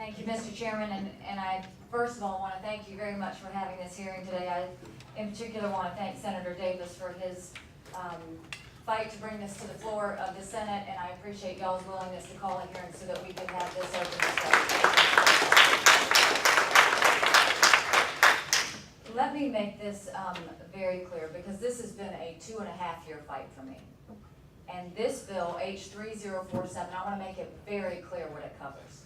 Thank you, Mr. Chairman, and I first of all want to thank you very much for having this hearing today. I in particular want to thank Senator Davis for his fight to bring this to the floor of the Senate, and I appreciate y'all's willingness to call a hearing so that we can have this open discussion. Let me make this very clear, because this has been a 2.5-year fight for me. And this bill, H3047, I want to make it very clear what it covers.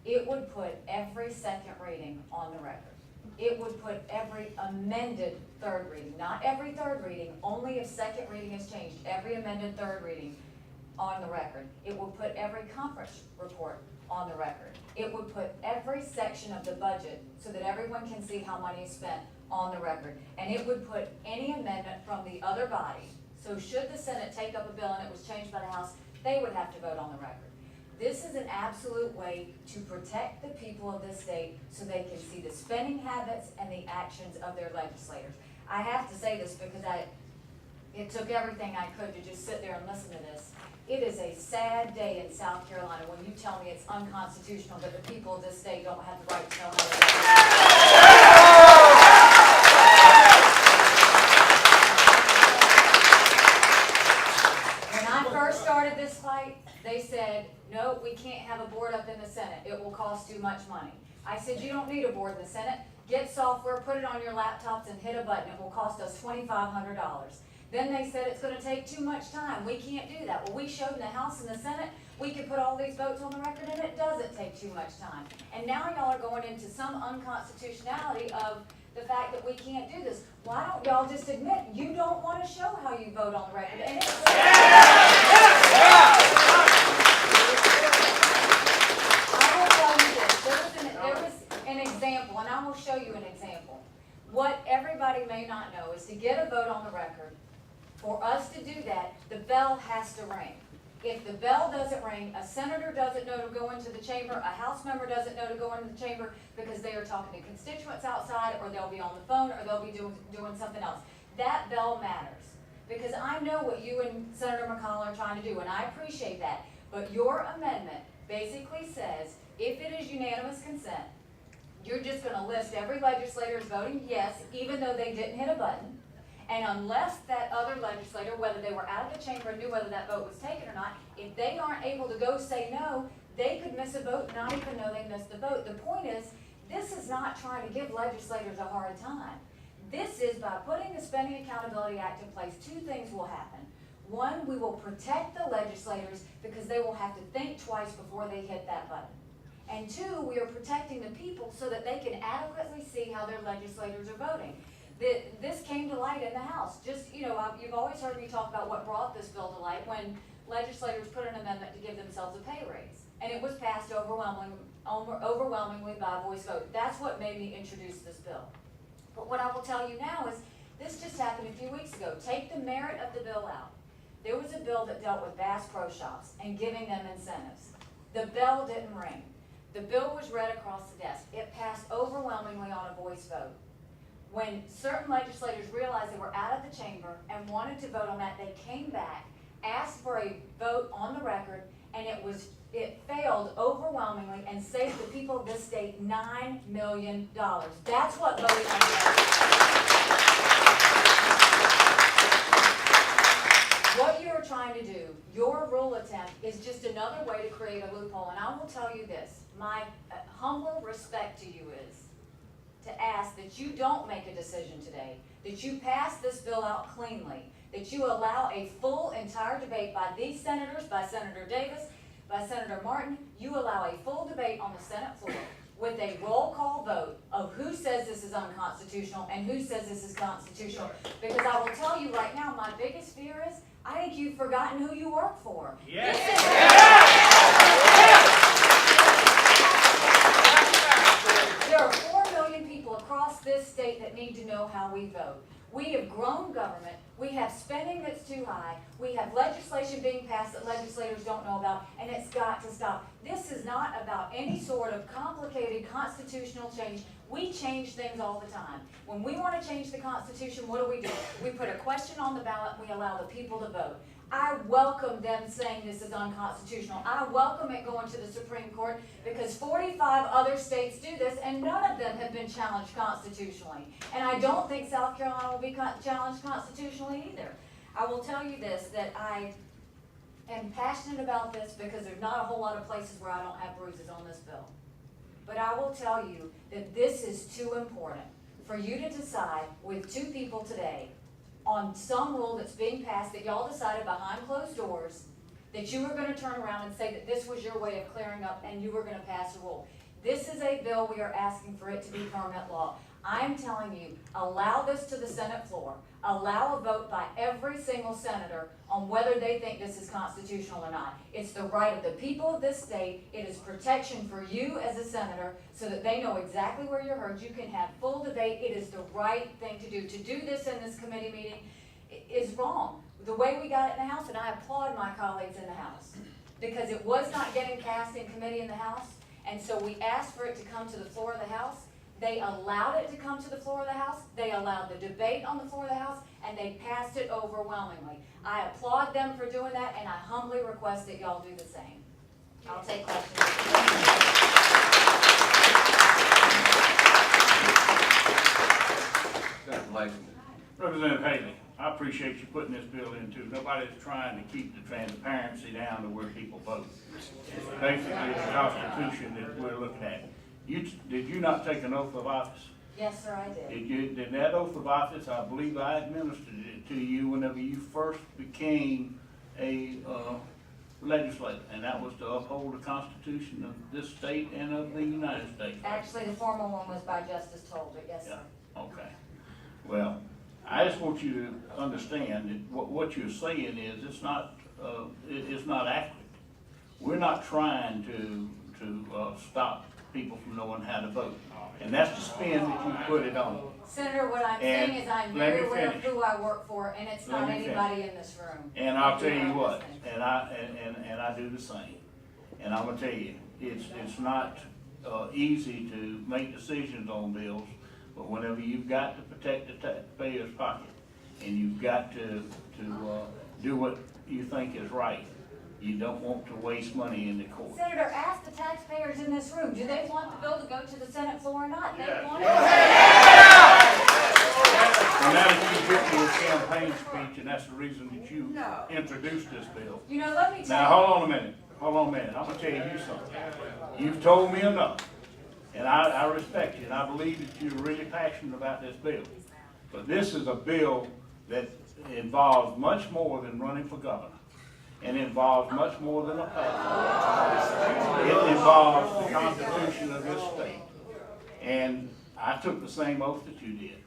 It would put every second reading on the record. It would put every amended third reading, not every third reading, only if second reading is changed, every amended third reading on the record. It would put every conference report on the record. It would put every section of the budget so that everyone can see how money is spent on the record. And it would put any amendment from the other body. So should the Senate take up a bill and it was changed by the House, they would have to vote on the record. This is an absolute way to protect the people of this state so they can see the spending habits and the actions of their legislators. I have to say this because it took everything I could to just sit there and listen to this. It is a sad day in South Carolina when you tell me it's unconstitutional that the people of this state don't have the right to know how to vote. When I first started this fight, they said, no, we can't have a board up in the Senate. It will cost too much money. I said, you don't need a board in the Senate. Get software, put it on your laptops, and hit a button. It will cost us $2,500. Then they said it's going to take too much time. We can't do that. Well, we showed in the House and the Senate we can put all these votes on the record, and it doesn't take too much time. And now y'all are going into some unconstitutionality of the fact that we can't do this. Why don't y'all just admit you don't want to show how you vote on the record? And there was an example, and I will show you an example. What everybody may not know is to get a vote on the record, for us to do that, the bell has to ring. If the bell doesn't ring, a senator doesn't know to go into the chamber, a House member doesn't know to go into the chamber because they are talking to constituents outside, or they'll be on the phone, or they'll be doing something else. That bell matters, because I know what you and Senator McConnell are trying to do, and I appreciate that. But your amendment basically says, if it is unanimous consent, you're just going to list every legislator as voting yes, even though they didn't hit a button. And unless that other legislator, whether they were out of the chamber and knew whether that vote was taken or not, if they aren't able to go say no, they could miss a vote, not even know they missed the vote. The point is, this is not trying to give legislators a hard time. This is by putting the Spending Accountability Act in place, two things will happen. One, we will protect the legislators because they will have to think twice before they hit that button. And two, we are protecting the people so that they can adequately see how their legislators are voting. This came to light in the House. Just, you've always heard me talk about what brought this bill to light when legislators put an amendment to give themselves a pay raise. And it was passed overwhelmingly by voice vote. That's what made me introduce this bill. But what I will tell you now is, this just happened a few weeks ago. Take the merit of the bill out. There was a bill that dealt with Bass Pro Shops and giving them incentives. The bell didn't ring. The bill was read across the desk. It passed overwhelmingly on a voice vote. When certain legislators realized they were out of the chamber and wanted to vote on that, they came back, asked for a vote on the record, and it failed overwhelmingly and saved the people of this state $9 million. That's what voting on the record. What you're trying to do, your rule attempt, is just another way to create a loophole. And I will tell you this, my humble respect to you is to ask that you don't make a decision today, that you pass this bill out cleanly, that you allow a full, entire debate by these senators, by Senator Davis, by Senator Martin. You allow a full debate on the Senate floor with a roll call vote of who says this is unconstitutional and who says this is constitutional. Because I will tell you right now, my biggest fear is, I think you've forgotten who you work for. Yes. There are 4 million people across this state that need to know how we vote. We have grown government. We have spending that's too high. We have legislation being passed that legislators don't know about, and it's got to stop. This is not about any sort of complicated constitutional change. We change things all the time. When we want to change the Constitution, what do? We put a question on the ballot and we allow the people to vote. I welcome them saying this is unconstitutional. I welcome it going to the Supreme Court because 45 other states do this and none of them have been challenged constitutionally. And I don't think South Carolina will be challenged constitutionally either. I will tell you this, that I am passionate about this because there's not a whole lot of places where I don't have bruises on this bill. But I will tell you that this is too important for you to decide with two people today on some rule that's being passed that y'all decided behind closed doors that you were going to turn around and say that this was your way of clearing up and you were going to pass a rule. This is a bill, we are asking for it to be permanent law. I am telling you, allow this to the Senate floor. Allow a vote by every single senator on whether they think this is constitutional or not. It's the right of the people of this state. It is protection for you as a senator so that they know exactly where you're heard. You can have full debate. It is the right thing to do. To do this in this committee meeting is wrong. The way we got it in the House, and I applaud my colleagues in the House, because it was not getting passed in committee in the House, and so we asked for it to come to the floor of the House. They allowed it to come to the floor of the House, they allowed the debate on the floor of the House, and they passed it overwhelmingly. I applaud them for doing that, and I humbly request that y'all do the same. I'll take questions. Representative Haley, I appreciate you putting this bill in too. Nobody's trying to keep the transparency down to where people vote. Basically, it's the Constitution that we're looking at. Did you not take an oath of office? Yes, sir, I did. Did that oath of office, I believe I administered it to you whenever you first became a legislator, and that was to uphold the Constitution of this state and of the United States. Actually, the formal one was by Justice Toll, but yes, sir. Yeah, okay. Well, I just want you to understand that what you're saying is it's not accurate. We're not trying to stop people from knowing how to vote. And that's the spin that you put it on. Senator, what I'm saying is I'm very aware of who I work for, and it's not anybody in this room. And I'll tell you what, and I do the same. And I'm gonna tell you, it's not easy to make decisions on bills, but whenever you've got to protect the taxpayer's pocket, and you've got to do what you think is right, you don't want to waste money in the court. Senator, ask the taxpayers in this room, do they want the bill to go to the Senate floor or not? They want it. And now that you get your campaign speech, and that's the reason that you introduced this bill. You know, let me tell you. Now, hold on a minute. I'm gonna tell you something. You've told me enough, and I respect you, and I believe that you're really passionate about this bill. But this is a bill that involves much more than running for governor. And involves much more than a platform. It involves the Constitution of this state. And I took the same oath that you did.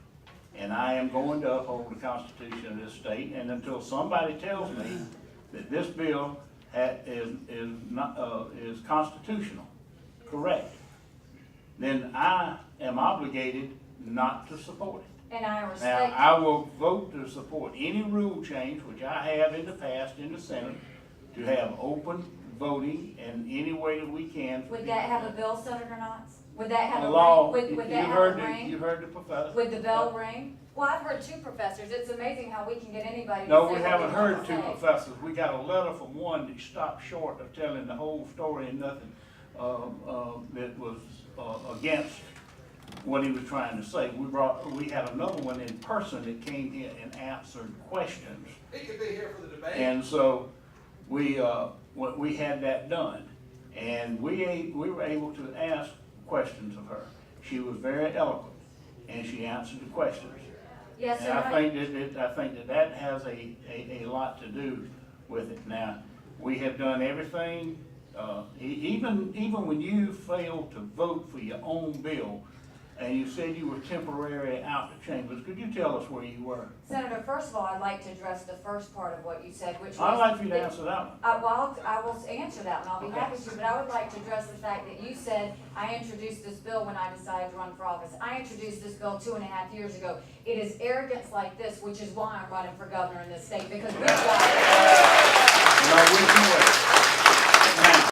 And I am going to uphold the Constitution of this state. And until somebody tells me that this bill is constitutional, correct, then I am obligated not to support it. And I respect. Now, I will vote to support any rule change, which I have in the past in the Senate, to have open voting in any way that we can. Would that have a bill, Senator Knotts? Would that have a law? ring? Would that have a ring? You heard the professor. Would the bell ring? Well, I've heard two professors. It's amazing how we can get anybody to No, say we what haven't they want heard to two say. professors. We got a letter from one that stopped short of telling the whole story and nothing that was against what he was trying to say. We had another one in person that came here and answered questions. He could be here for the debate. And so we had that done, and we were able to ask questions of her. She was very eloquent, and she answered the questions. Yes, And sir. I think that has a lot to do with it. Now, we have done everything, even when you failed to vote for your own bill, and you said you were temporarily out the chambers. Could you tell us where you were? Senator, first of all, I'd like to address the first part of what you said, which was. I'd like for you to answer that one. Well, I will answer that, and I'll be Okay. happy to, but I would like to address the fact that you said, I introduced this bill when I decided to run for office. I introduced this bill 2.5 years ago. It is arrogance like this, which is why I'm running for governor in this state, because we've got. No, we can wait.